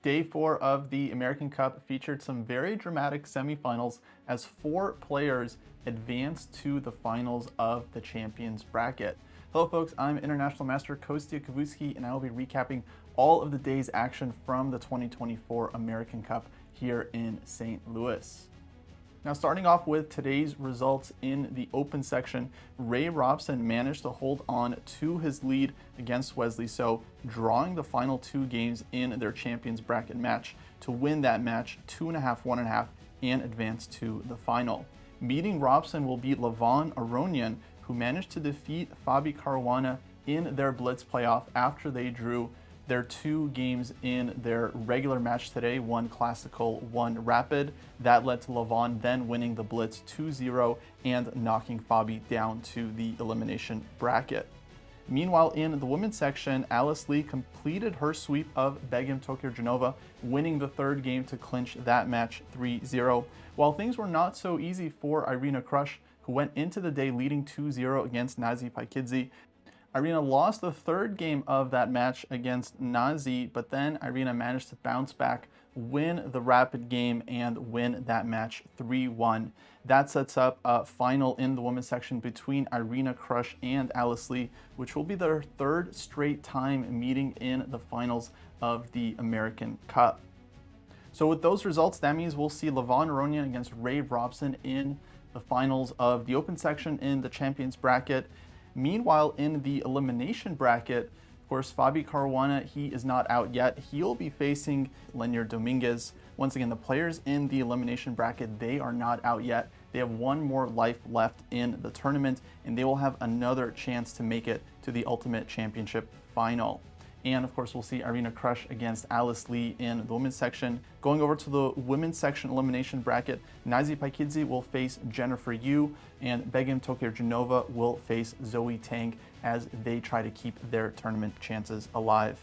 Day 4 of the American Cup featured some very dramatic semifinals as 4 players advanced to the finals of the Champions Bracket. Hello folks, I'm International Master Kostya Kavutskiy and I will be recapping all of the day's action from the 2024 American Cup here in St. Louis. Now, starting off with today's results in the open section, Robson managed to hold on to his lead against Wesley So, drawing the final 2 games in their Champions Bracket match to win that match 2.5, 1.5, and advance to the final. Meeting Robson will be Aronian, who managed to defeat Caruana in their Blitz playoff after they drew their 2 games in their regular match today, one classical, one rapid. That led to Levon then winning the Blitz 2-0 and knocking Fabi down to the elimination bracket. Meanwhile, in the women's section, Alice Lee completed her sweep of Begim Tokirjanova, winning the 3rd game to clinch that match 3-0. While things were not so easy for Irina Krush, who went into the day leading 2-0 against Nazi Paikidze. Irina lost the 3rd game of that match against Nazi, but then Irina managed to bounce back, win the rapid game, and win that match 3-1. That sets up a final in the women's section between Irina Krush and Alice Lee, which will be their 3rd straight time meeting in the finals of the American Cup. So with those results, that means we'll see Aronian against Robson in the finals of the open section in the Champions Bracket. Meanwhile, in the elimination bracket, of course, Fabi Caruana, he is not out yet. He'll be facing Lenier Dominguez. Once again, the players in the elimination bracket, they are not out yet. They have 1 more life left in the tournament, and they will have another chance to make it to the Ultimate Championship final. And of course, we'll see Irina Krush against Alice Lee in the women's section. Going over to the women's section elimination bracket, Nazi Paikidze will face Jennifer Yu, and Begim Tokirjanova will face Zoe Tang as they try to keep their tournament chances alive.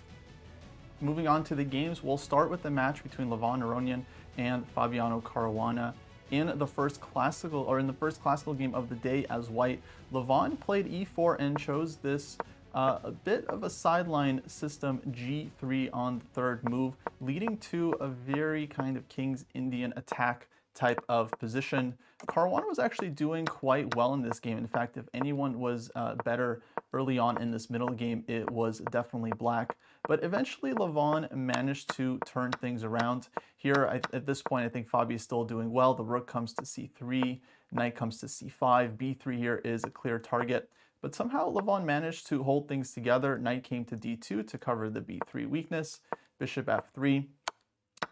Moving on to the games, we'll start with the match between Aronian and Fabiano Caruana. In the first classical game of the day as white, Levon played e4 and chose this a bit of a sideline system G3 on the 3rd move, leading to a very kind of King's Indian attack type of position. Caruana was actually doing quite well in this game. In fact, if anyone was better early on in this middle game, it was definitely Black. But eventually Levon managed to turn things around. Here, at this point, I think Fabi is still doing well. The rook comes to c3, knight comes to c5, b3 here is a clear target. But somehow Levon managed to hold things together. Knight came to d2 to cover the b3 weakness, bishop f3.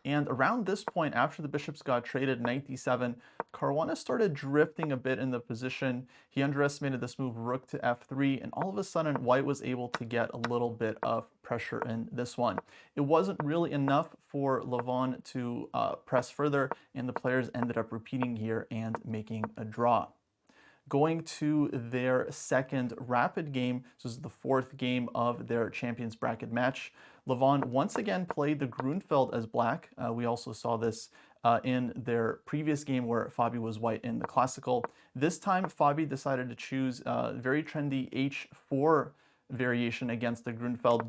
And around this point, after the bishops got traded, knight d7, Caruana started drifting a bit in the position. He underestimated this move, rook to f3, and all of a sudden, white was able to get a little bit of pressure in this one. It wasn't really enough for Levon to press further, and the players ended up repeating here and making a draw. Going to their second rapid game, so this is the 4th game of their Champions Bracket match. Levon once again played the Grunfeld as Black. We also saw this in their previous game where Fabi was white in the classical. This time, Fabi decided to choose a very trendy H4 variation against the Grunfeld.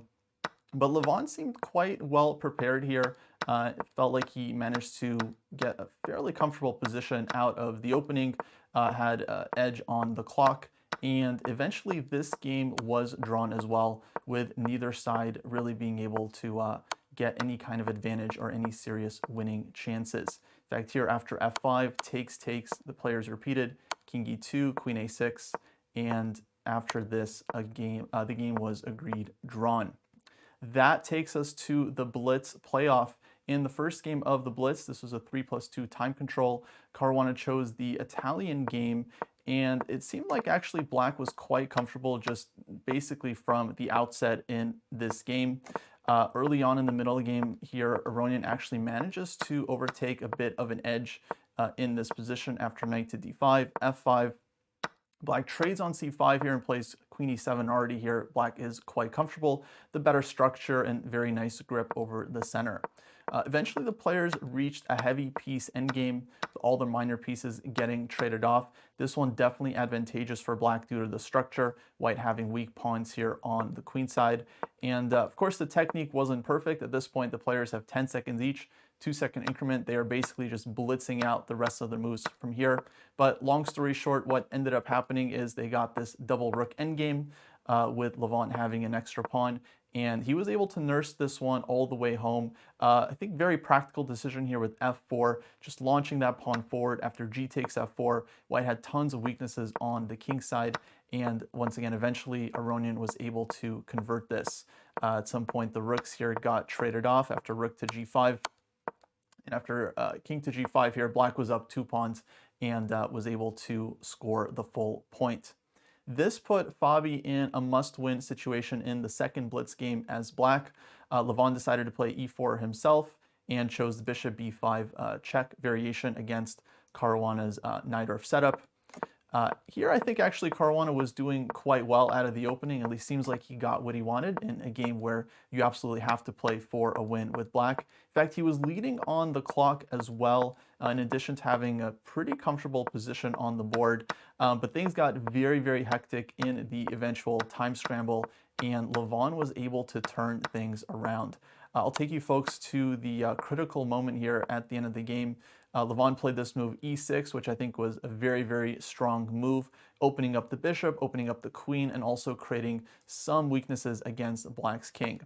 But Levon seemed quite well prepared here. It felt like he managed to get a fairly comfortable position out of the opening, had edge on the clock, and eventually this game was drawn as well, with neither side really being able to get any kind of advantage or any serious winning chances. In fact, here after f5, takes, the players repeated, king e2, queen a6, and after this, the game was agreed drawn. That takes us to the Blitz playoff. In the first game of the Blitz, this was a 3+2 time control. Caruana chose the Italian game, and it seemed like actually Black was quite comfortable just basically from the outset in this game. Early on in the middle of the game here, Aronian actually manages to overtake a bit of an edge in this position after knight to d5, f5. Black trades on c5 here and plays queen e7 already here. Black is quite comfortable, the better structure and very nice grip over the center. Eventually, the players reached a heavy piece endgame, all the minor pieces getting traded off. This one definitely advantageous for black due to the structure, white having weak pawns here on the queen side. And of course, the technique wasn't perfect. At this point, the players have 10 seconds each, 2-second increment. They are basically just blitzing out the rest of their moves from here. But long story short, what ended up happening is they got this double rook endgame with Levant having an extra pawn. And he was able to nurse this one all the way home. I think very practical decision here with f4, just launching that pawn forward after g takes f4. White had tons of weaknesses on the king side, and once again, eventually Aronian was able to convert this. At some point, the rooks here got traded off after rook to g5. And after king to g5 here, black was up 2 pawns and was able to score the full point. This put Fabi in a must-win situation in the second blitz game as black. Levant decided to play e4 himself and chose the bishop b5 check variation against Caruana's Najdorf setup. Here, I think actually Caruana was doing quite well out of the opening. At least seems like he got what he wanted in a game where you absolutely have to play for a win with black. In fact, he was leading on the clock as well, in addition to having a pretty comfortable position on the board. But things got very, very hectic in the eventual time scramble, and Levant was able to turn things around. I'll take you folks to the critical moment here at the end of the game. Levant played this move e6, which I think was a very, very strong move, opening up the bishop, opening up the queen, and also creating some weaknesses against black's king.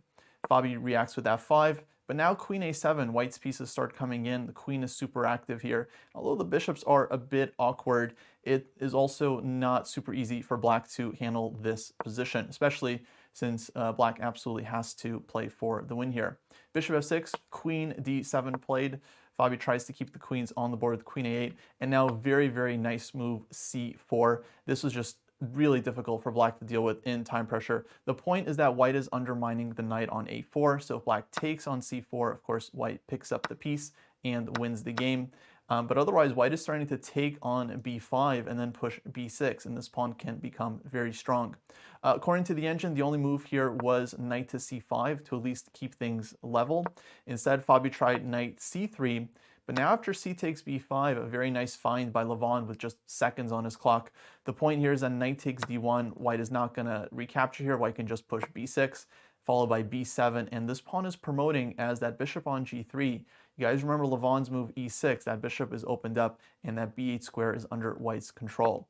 Fabi reacts with f5, but now queen a7, white's pieces start coming in. The queen is super active here. Although the bishops are a bit awkward, it is also not super easy for black to handle this position, especially since black absolutely has to play for the win here. Bishop f6, queen d7 played. Fabi tries to keep the queens on the board with queen a8, and now very, very nice move c4. This was just really difficult for black to deal with in time pressure. The point is that white is undermining the knight on a4, so if black takes on c4, of course, white picks up the piece and wins the game. But otherwise, white is starting to take on b5 and then push b6, and this pawn can become very strong. According to the engine, the only move here was knight to c5 to at least keep things level. Instead, Fabi tried knight c3, but now after c takes b5, a very nice find by Levant with just seconds on his clock. The point here is that knight takes d1, white is not going to recapture here, white can just push b6, followed by b7, and this pawn is promoting as that bishop on g3. You guys remember Levant's move e6, that bishop is opened up and that b8 square is under white's control.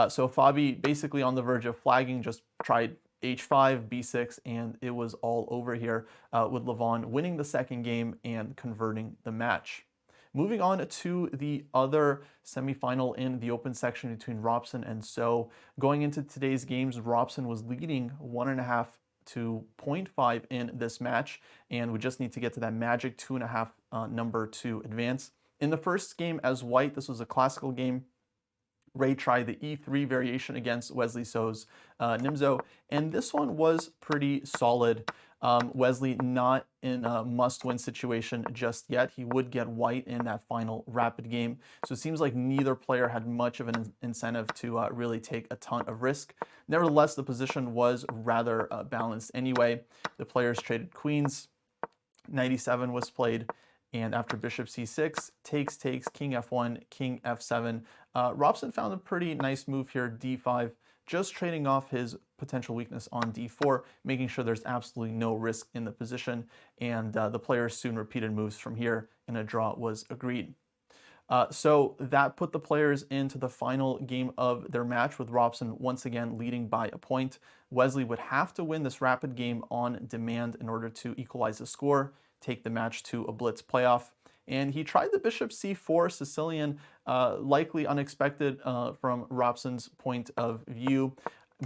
So Fabi, basically on the verge of flagging, just tried h5, b6, and it was all over here with Levant winning the second game and converting the match. Moving on to the other semifinal in the open section between Robson and So. Going into today's games, Robson was leading 1.5 to 0.5 in this match, and we just need to get to that magic 2.5 number to advance. In the first game as white, this was a classical game. Ray tried the e3 variation against Wesley So's Nimzo, and this one was pretty solid. Wesley not in a must-win situation just yet. He would get white in that final rapid game. So it seems like neither player had much of an incentive to really take a ton of risk. Nevertheless, the position was rather balanced anyway. The players traded queens. Knight e7 was played. And after bishop c6, takes, king f1, king f7. Robson found a pretty nice move here, d5, just trading off his potential weakness on d4, making sure there's absolutely no risk in the position. And the players soon repeated moves from here, and a draw was agreed. So that put the players into the final game of their match, with Robson once again leading by a point. Wesley would have to win this rapid game on demand in order to equalize the score, take the match to a blitz playoff. And he tried the bishop c4 Sicilian, likely unexpected from Robson's point of view,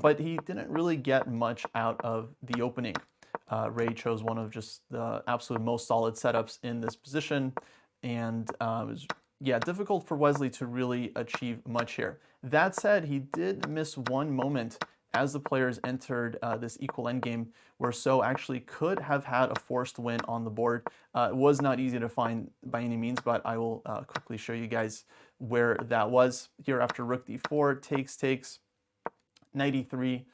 but he didn't really get much out of the opening. Ray chose one of just the absolute most solid setups in this position, and it was difficult for Wesley to really achieve much here. That said, he did miss one moment as the players entered this equal endgame, where So actually could have had a forced win on the board. It was not easy to find by any means, but I will quickly show you guys where that was. Here after rook d4, takes, knight e3,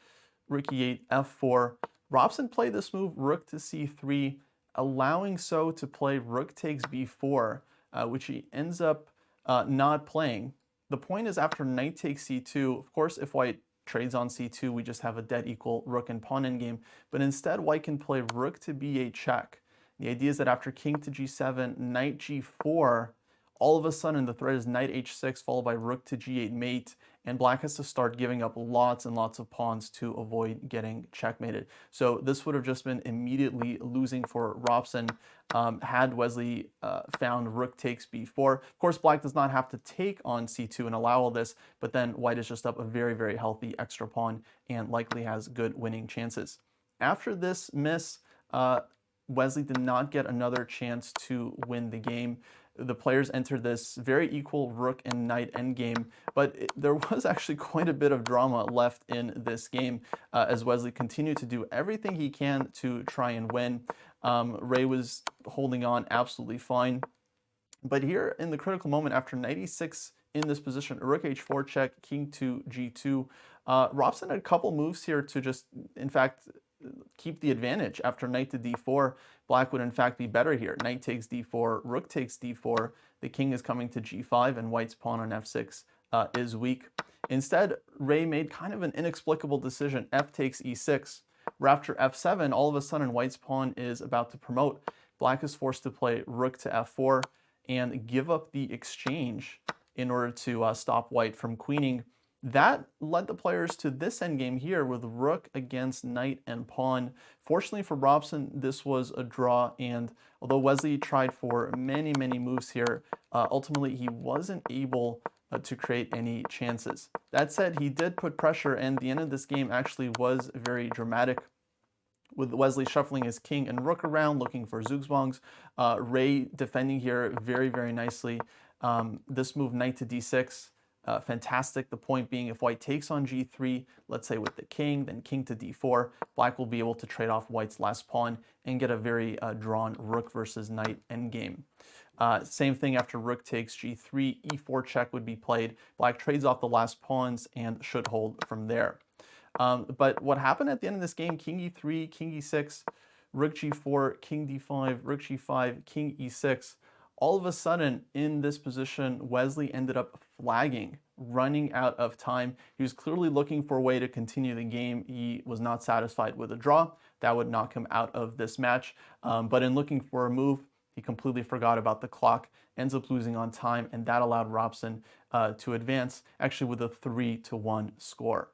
rook e8, f4. Robson played this move, rook to c3, allowing So to play rook takes b4, which he ends up not playing. The point is, after knight takes c2, of course, if white trades on c2, we just have a dead equal rook and pawn endgame. But instead, white can play rook to b8 check. The idea is that after king to g7, knight g4, all of a sudden the threat is knight h6 followed by rook to g8 mate, and black has to start giving up lots and lots of pawns to avoid getting checkmated. So this would have just been immediately losing for Robson had Wesley found rook takes b4. Of course, black does not have to take on c2 and allow all this, but then white is just up a very, very healthy extra pawn and likely has good winning chances. After this miss, Wesley did not get another chance to win the game. The players entered this very equal rook and knight endgame, but there was actually quite a bit of drama left in this game as Wesley continued to do everything he can to try and win. Ray was holding on absolutely fine. But here in the critical moment, after knight e6 in this position, rook h4 check, king to g2, Robson had a couple moves here to just, in fact, keep the advantage. After knight to d4, black would in fact be better here. Knight takes d4, rook takes d4, the king is coming to g5, and white's pawn on f6 is weak. Instead, Ray made kind of an inexplicable decision. F takes e6, where after f7, all of a sudden white's pawn is about to promote. Black is forced to play rook to f4 and give up the exchange in order to stop white from queening. That led the players to this endgame here with rook against knight and pawn. Fortunately for Robson, this was a draw, and although Wesley tried for many, many moves here, ultimately he wasn't able to create any chances. That said, he did put pressure, and the end of this game actually was very dramatic, with Wesley shuffling his king and rook around, looking for zugzwangs. Ray defending here very, very nicely. This move, knight to d6, fantastic. The point being, if white takes on g3, let's say with the king, then king to d4, black will be able to trade off white's last pawn and get a very drawn rook versus knight endgame. Same thing after rook takes g3, e4 check would be played. Black trades off the last pawns and should hold from there. But what happened at the end of this game, king e3, king e6, rook g4, king d5, rook g5, king e6, all of a sudden in this position, Wesley ended up flagging, running out of time. He was clearly looking for a way to continue the game. He was not satisfied with a draw. That would knock him out of this match. But in looking for a move, he completely forgot about the clock, ends up losing on time, and that allowed Robson to advance, actually with a 3-1 score.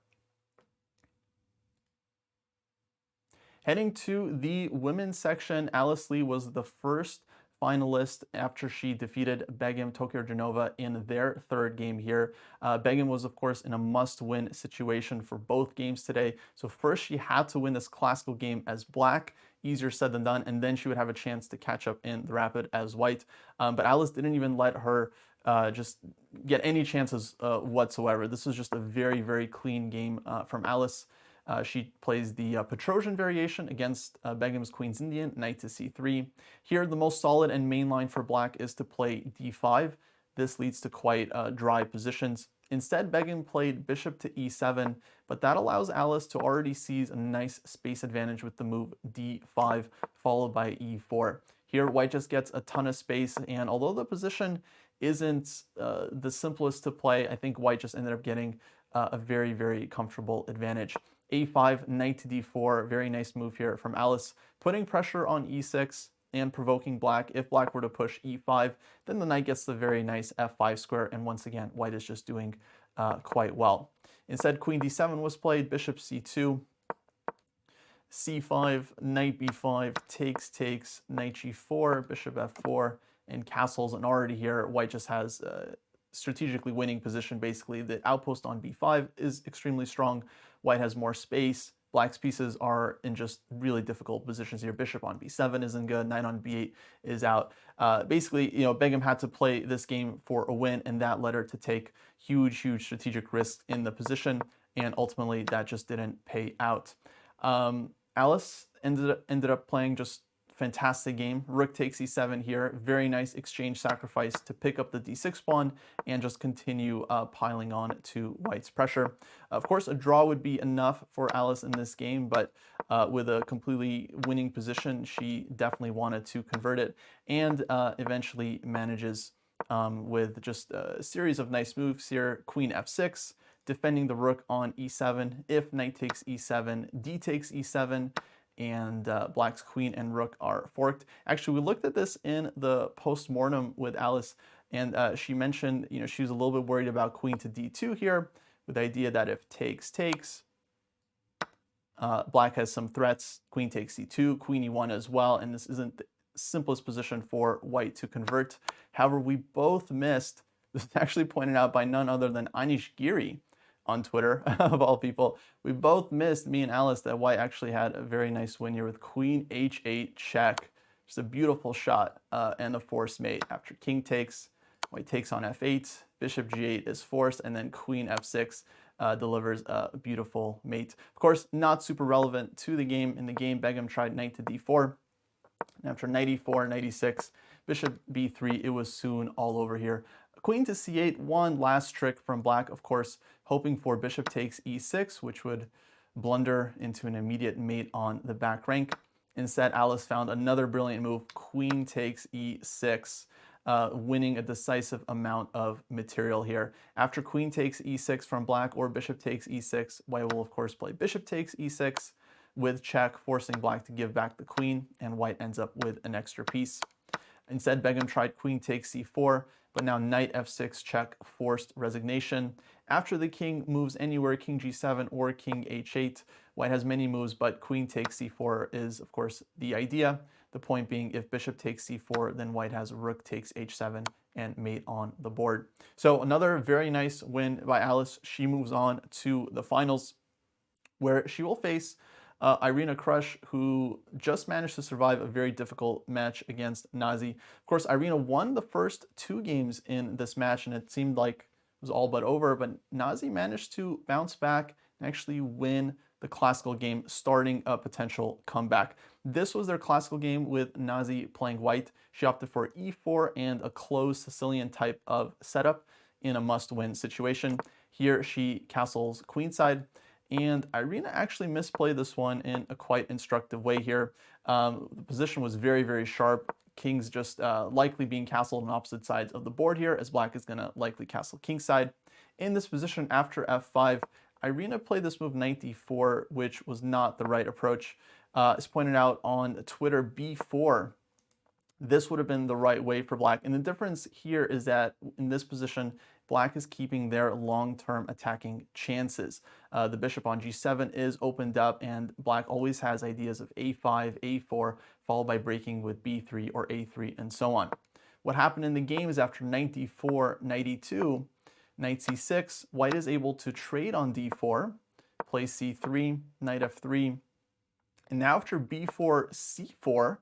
Heading to the women's section, Alice Lee was the first finalist after she defeated Begim Tokirjanova in their third game here. Begim was, of course, in a must-win situation for both games today. So first she had to win this classical game as black, easier said than done, and then she would have a chance to catch up in the rapid as white. But Alice didn't even let her just get any chances whatsoever. This was just a very, very clean game from Alice. She plays the Petrosian variation against Begim's Queen's Indian, knight to c3. Here, the most solid and main line for black is to play d5. This leads to quite dry positions. Instead, Begim played bishop to e7, but that allows Alice to already seize a nice space advantage with the move d5, followed by e4. Here, white just gets a ton of space, and although the position isn't the simplest to play, I think white just ended up getting a very, very comfortable advantage. a5, knight to d4, very nice move here from Alice, putting pressure on e6 and provoking black. If black were to push e5, then the knight gets the very nice f5 square, and once again, white is just doing quite well. Instead, queen d7 was played, bishop c2, c5, knight b5, takes, knight g4, bishop f4, and castles. And already here, white just has strategically winning position. Basically, the outpost on b5 is extremely strong. White has more space. Black's pieces are in just really difficult positions here. Bishop on b7 isn't good. Knight on b8 is out. Basically, Begim had to play this game for a win, and that led her to take huge, huge strategic risks in the position, and ultimately that just didn't pay out. Alice ended up playing just fantastic game. Rook takes e7 here. Very nice exchange sacrifice to pick up the d6 pawn and just continue piling on to white's pressure. Of course, a draw would be enough for Alice in this game, but with a completely winning position, she definitely wanted to convert it and eventually manages with just a series of nice moves here. Queen f6, defending the rook on e7. If knight takes e7, d takes e7, and black's queen and rook are forked. Actually, we looked at this in the post-mortem with Alice, and she mentioned, she was a little bit worried about queen to d2 here, with the idea that if takes, black has some threats. Queen takes e2, queen e1 as well, and this isn't the simplest position for white to convert. However, we both missed, this is actually pointed out by none other than Anish Giri on Twitter, of all people. We both missed, me and Alice, that white actually had a very nice win here with queen h8 check. Just a beautiful shot and a forced mate. After king takes, white takes on f8, bishop g8 is forced, and then queen f6 delivers a beautiful mate. Of course, not super relevant to the game. In the game, Begum tried knight to d4. And after knight e4, knight e6, bishop b3, it was soon all over here. Queen to c8, one last trick from black, of course, hoping for bishop takes e6, which would blunder into an immediate mate on the back rank. Instead, Alice found another brilliant move, queen takes e6, winning a decisive amount of material here. After queen takes e6 from black or bishop takes e6, white will, of course, play bishop takes e6 with check, forcing black to give back the queen, and white ends up with an extra piece. Instead, Begum tried queen takes c4, but now knight f6 check, forced resignation. After the king moves anywhere, king g7 or king h8, white has many moves, but queen takes c4 is, of course, the idea. The point being, if bishop takes c4, then white has rook takes h7 and mate on the board. So another very nice win by Alice. She moves on to the finals, where she will face Irina Krush, who just managed to survive a very difficult match against Nazi. Of course, Irina won the first 2 games in this match, and it seemed like it was all but over, but Nazi managed to bounce back and actually win the classical game, starting a potential comeback. This was their classical game with Nazi playing white. She opted for e4 and a closed Sicilian type of setup in a must-win situation. Here she castles queenside, and Irina actually misplayed this one in a quite instructive way here. The position was very, very sharp. King's just likely being castled on opposite sides of the board here, as black is going to likely castle kingside. In this position, after f5, Irina played this move knight d4, which was not the right approach. As pointed out on Twitter, b4, this would have been the right way for black. And the difference here is that in this position, black is keeping their long-term attacking chances. The bishop on g7 is opened up, and black always has ideas of a5, a4, followed by breaking with b3 or a3, and so on. What happened in the game is after knight d4, knight e2, knight c6, white is able to trade on d4, play c3, knight f3, and now after b4, c4,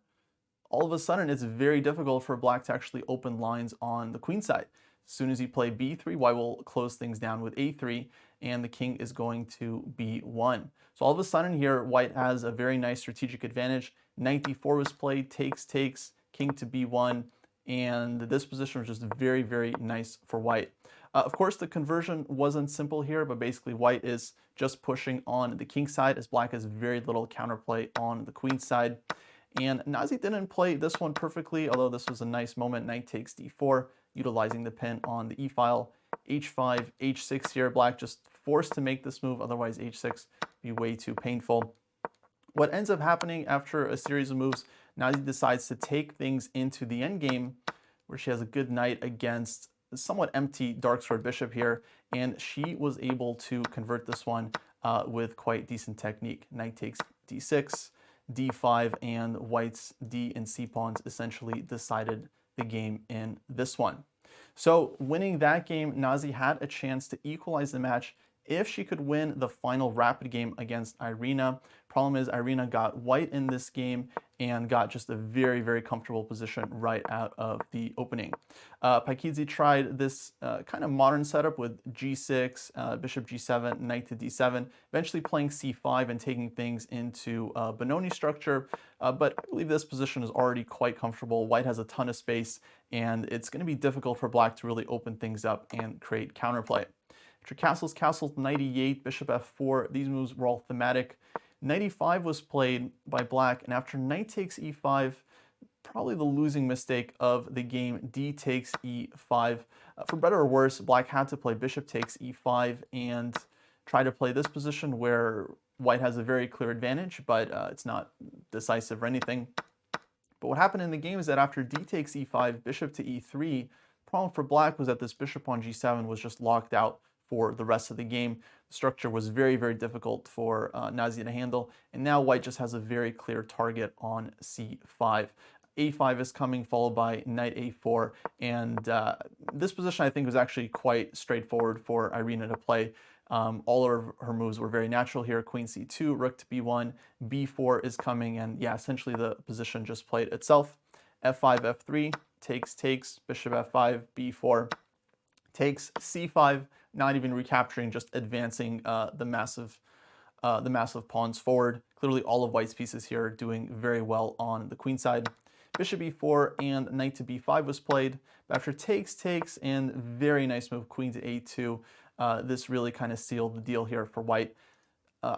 all of a sudden it's very difficult for black to actually open lines on the queen side. As soon as you play b3, white will close things down with a3, and the king is going to b1. So all of a sudden here, white has a very nice strategic advantage. Knight d4 was played, takes, king to b1, and this position was just very, very nice for white. Of course, the conversion wasn't simple here, but basically white is just pushing on the king side, as black has very little counterplay on the queen side. And Nazi didn't play this one perfectly, although this was a nice moment. Knight takes d4, utilizing the pin on the e-file. h5, h6 here. Black just forced to make this move, otherwise h6 would be way too painful. What ends up happening after a series of moves, Nazi decides to take things into the endgame, where she has a good knight against a somewhat empty dark sword bishop here, and she was able to convert this one with quite decent technique. Knight takes d6, d5, and white's d and c pawns essentially decided the game in this one. So winning that game, Nazi had a chance to equalize the match if she could win the final rapid game against Irina. Problem is, Irina got white in this game and got just a very, very comfortable position right out of the opening. Paikidze tried this kind of modern setup with g6, bishop g7, knight to d7, eventually playing c5 and taking things into Benoni structure. But I believe this position is already quite comfortable. White has a ton of space, and it's going to be difficult for black to really open things up and create counterplay. After castles, knight e8, bishop f4, these moves were all thematic. Knight e5 was played by black, and after knight takes e5, probably the losing mistake of the game, d takes e5. For better or worse, black had to play bishop takes e5 and try to play this position where white has a very clear advantage, but it's not decisive or anything. But what happened in the game is that after d takes e5, bishop to e3, the problem for black was that this bishop on g7 was just locked out for the rest of the game. The structure was very, very difficult for Nazia to handle, and now white just has a very clear target on c5. a5 is coming, followed by knight a4, and this position I think was actually quite straightforward for Irina to play. All of her moves were very natural here. Queen c2, rook to b1, b4 is coming, and yeah, essentially the position just played itself. f5, f3, takes, bishop f5, b4, takes, c5, not even recapturing, just advancing the massive pawns forward. Clearly all of white's pieces here are doing very well on the queen side. Bishop e4 and knight to b5 was played. But after takes, and very nice move, queen to a2, this really kind of sealed the deal here for white.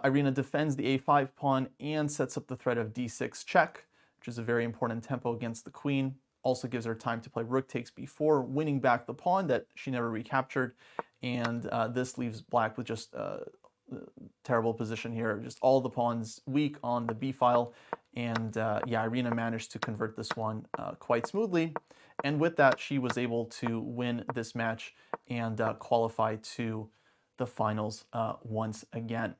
Irina defends the a5 pawn and sets up the threat of d6 check, which is a very important tempo against the queen. Also gives her time to play rook takes b4, winning back the pawn that she never recaptured. And this leaves black with just a terrible position here. Just all the pawns weak on the b file. And yeah, Irina managed to convert this one quite smoothly. And with that, she was able to win this match and qualify to the finals once again.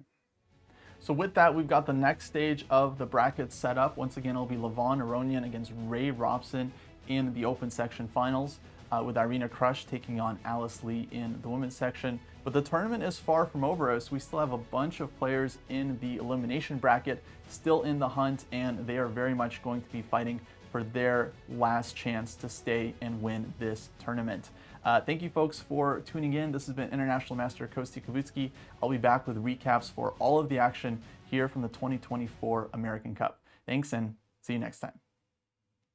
So with that, we've got the next stage of the bracket set up. Once again, it'll be Levon Aronian against Ray Robson in the open section finals, with Irina Krush taking on Alice Lee in the women's section. But the tournament is far from over, as we still have a bunch of players in the elimination bracket still in the hunt, and they are very much going to be fighting for their last chance to stay and win this tournament. Thank you folks for tuning in. This has been International Master Kostya Kavutskiy. I'll be back with recaps for all of the action here from the 2024 American Cup. Thanks, and see you next time.